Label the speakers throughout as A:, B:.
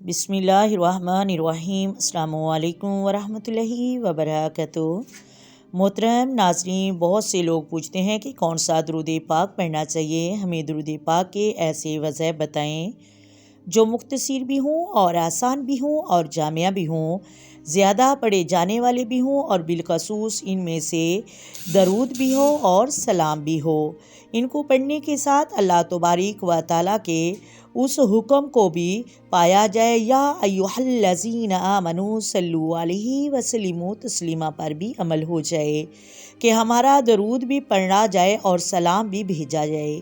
A: بسم اللہ الرحمن الرحیم۔ السلام علیکم ورحمۃ اللہ وبرکاتہ۔ محترم ناظرین، بہت سے لوگ پوچھتے ہیں کہ کون سا درود پاک پڑھنا چاہیے۔ ہمیں درود پاک کے ایسے وجہ بتائیں جو مختصر بھی ہوں اور آسان بھی ہوں اور جامع بھی ہوں، زیادہ پڑھے جانے والے بھی ہوں اور بالخصوص ان میں سے درود بھی ہو اور سلام بھی ہو۔ ان کو پڑھنے کے ساتھ اللہ تبارک و تعالیٰ کے اس حکم کو بھی پایا جائے، یا ایھا الذین آمنوا صلوا علیہ وسلموا تسلیما پر بھی عمل ہو جائے کہ ہمارا درود بھی پڑھا جائے اور سلام بھی بھیجا جائے۔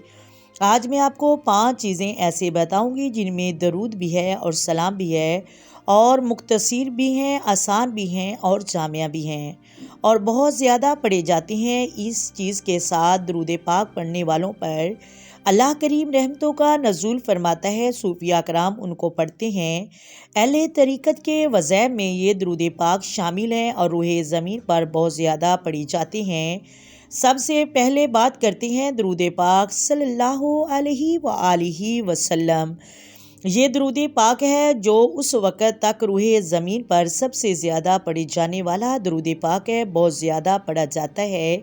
A: آج میں آپ کو 5 چیزیں ایسے بتاؤں گی جن میں درود بھی ہے اور سلام بھی ہے، اور مختصر بھی ہیں، آسان بھی ہیں اور جامع بھی ہیں، اور بہت زیادہ پڑھے جاتے ہیں۔ اس چیز کے ساتھ درود پاک پڑھنے والوں پر اللہ کریم رحمتوں کا نزول فرماتا ہے۔ صوفیاء کرام ان کو پڑھتے ہیں۔ اہل طریقت کے وظائف میں یہ درود پاک شامل ہیں اور روح زمین پر بہت زیادہ پڑھی جاتے ہیں۔ سب سے پہلے بات کرتے ہیں درود پاک صلی اللہ علیہ وآلہ وسلم۔ یہ درود پاک ہے جو اس وقت تک روح زمین پر سب سے زیادہ پڑھی جانے والا درود پاک ہے، بہت زیادہ پڑھا جاتا ہے۔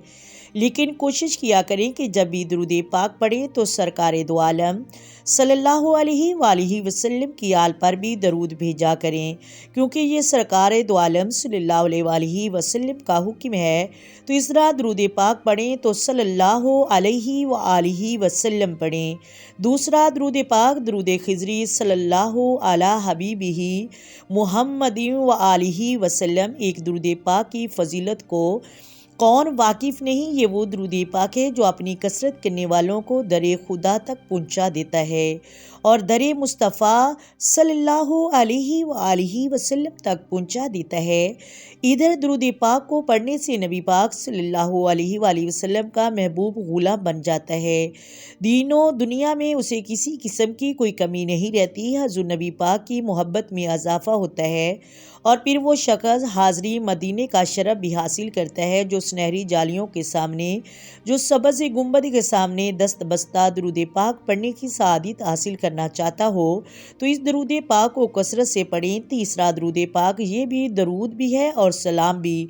A: لیکن کوشش کیا کریں کہ جب بھی درود پاک پڑھیں تو سرکار دو عالم صلی اللہ علیہ وآلہ وسلم کی آل پر بھی درود بھیجا کریں، کیونکہ یہ سرکار دو عالم صلی اللہ علیہ وآلہ وسلم کا حکم ہے۔ تو اس طرح درود پاک پڑھیں تو صلی اللہ علیہ وآلہ وسلم پڑھیں۔ دوسرا درود پاک درود خضری صلی اللہ علی حبیبہ محمد وآلہ وسلم۔ ایک درود پاک کی فضیلت کو کون واقف نہیں؟ یہ وہ درود پاک ہے جو اپنی کثرت کرنے والوں کو در خدا تک پہنچا دیتا ہے اور در مصطفیٰ صلی اللہ علیہ وآلہ وسلم تک پہنچا دیتا ہے۔ ادھر درود پاک کو پڑھنے سے نبی پاک صلی اللہ علیہ وآلہ وسلم کا محبوب غلام بن جاتا ہے۔ دین و دنیا میں اسے کسی قسم کی کوئی کمی نہیں رہتی۔ حضور نبی پاک کی محبت میں اضافہ ہوتا ہے اور پھر وہ شخص حاضری مدینے کا شرف بھی حاصل کرتا ہے جو سنہری جالیوں کے سامنے، جو سبز گنبد کے سامنے دست بستہ درود پاک پڑھنے کی سعادت حاصل کرنا چاہتا ہو تو اس درود پاک کو کثرت سے پڑھیں۔ تیسرا درود پاک یہ بھی درود بھی ہے اور سلام بھی،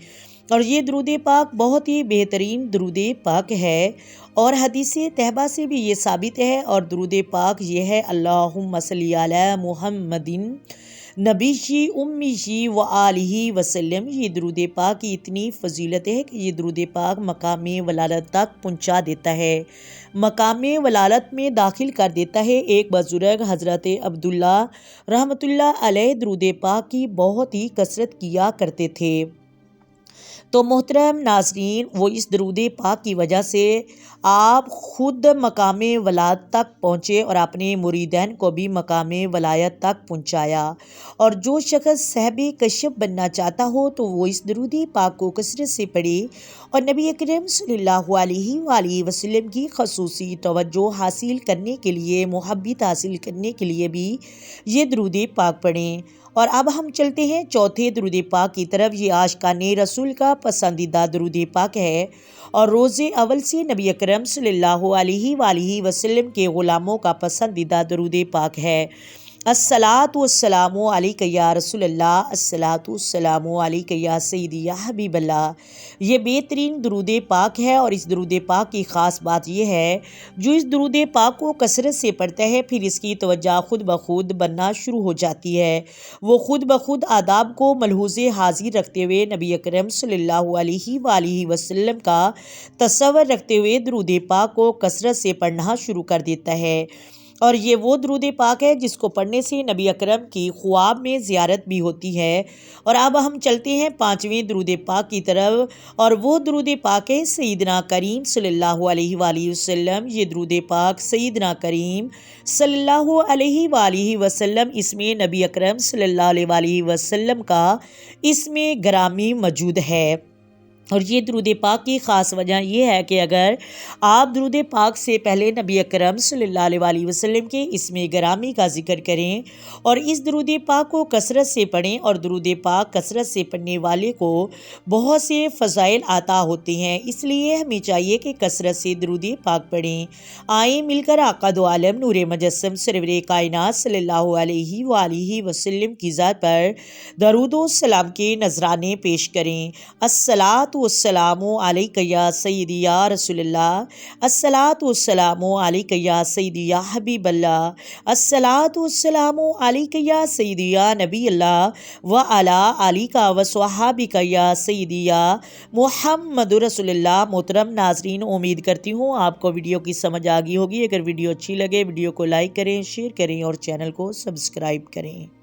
A: اور یہ درود پاک بہت ہی بہترین درود پاک ہے، اور حدیث طیبہ سے بھی یہ ثابت ہے۔ اور درود پاک یہ ہے اللہم صلی علی محمد نبی جی امی جی و آلہ وسلم۔ یہ درود پاک کی اتنی فضیلت ہے کہ یہ درود پاک مقام ولادت تک پہنچا دیتا ہے، مقام ولادت میں داخل کر دیتا ہے۔ ایک بزرگ حضرت عبداللہ رحمۃ اللہ علیہ درود پاک کی بہت ہی کثرت کیا کرتے تھے۔ تو محترم ناظرین، وہ اس درود پاک کی وجہ سے آپ خود مقام ولایت تک پہنچے اور اپنے مریدین کو بھی مقام ولایت تک پہنچایا۔ اور جو شخص صاحب کشف بننا چاہتا ہو تو وہ اس درود پاک کو کثرت سے پڑھے اور نبی اکرم صلی اللہ علیہ وآلہ وسلم کی خصوصی توجہ حاصل کرنے کے لیے، محبت حاصل کرنے کے لیے بھی یہ درود پاک پڑھیں۔ اور اب ہم چلتے ہیں چوتھے درود پاک کی طرف۔ یہ عاشقان رسول کا پسندیدہ درود پاک ہے اور روز اول سے نبی اکرم صلی اللہ علیہ وآلہ وسلم کے غلاموں کا پسندیدہ درود پاک ہے۔ الصلاۃ والسلام علیک یا رسول اللہ، الصلاۃ والسلام علیک یا سیدی یا حبیب اللہ۔ یہ بہترین درود پاک ہے، اور اس درود پاک کی خاص بات یہ ہے جو اس درود پاک کو کثرت سے پڑھتا ہے پھر اس کی توجہ خود بخود بننا شروع ہو جاتی ہے۔ وہ خود بخود آداب کو ملحوظ حاضر رکھتے ہوئے، نبی اکرم صلی اللہ علیہ وآلہ وسلم کا تصور رکھتے ہوئے درود پاک کو کثرت سے پڑھنا شروع کر دیتا ہے۔ اور یہ وہ درود پاک ہے جس کو پڑھنے سے نبی اکرم کی خواب میں زیارت بھی ہوتی ہے۔ اور اب ہم چلتے ہیں 5ویں درود پاک کی طرف، اور وہ درود پاک ہے سیدنا کریم صلی اللہ علیہ وآلہ وسلم۔ یہ درود پاک سیدنا کریم صلی اللہ علیہ وآلہ وسلم، اس میں نبی اکرم صلی اللہ علیہ وآلہ وسلم کا اسم گرامی موجود ہے۔ اور یہ درود پاک کی خاص وجہ یہ ہے کہ اگر آپ درود پاک سے پہلے نبی اکرم صلی اللہ علیہ وآلہ وسلم کے اسم گرامی کا ذکر کریں اور اس درود پاک کو کثرت سے پڑھیں، اور درود پاک کثرت سے پڑھنے والے کو بہت سے فضائل عطا ہوتے ہیں، اس لیے ہمیں چاہیے کہ کثرت سے درود پاک پڑھیں۔ آئیں مل کر آقا دو عالم نور مجسم سرور کائنات صلی اللہ علیہ وآلہ وسلم کی ذات پر درود و سلام کے نذرانے پیش کریں۔ الصلاۃ والسلام علیک یا سیدی یا رسول اللہ، الصلاۃ والسلام علیک یا سیدی یا حبیب اللہ، الصلاۃ والسلام علیک یا سیدی یا نبی اللہ وعلی آلک و صحابک یا سیدی یا محمد رسول اللہ۔ محترم ناظرین، امید کرتی ہوں آپ کو ویڈیو کی سمجھ آ گئی ہوگی۔ اگر ویڈیو اچھی لگے ویڈیو کو لائک کریں، شیئر کریں اور چینل کو سبسکرائب کریں۔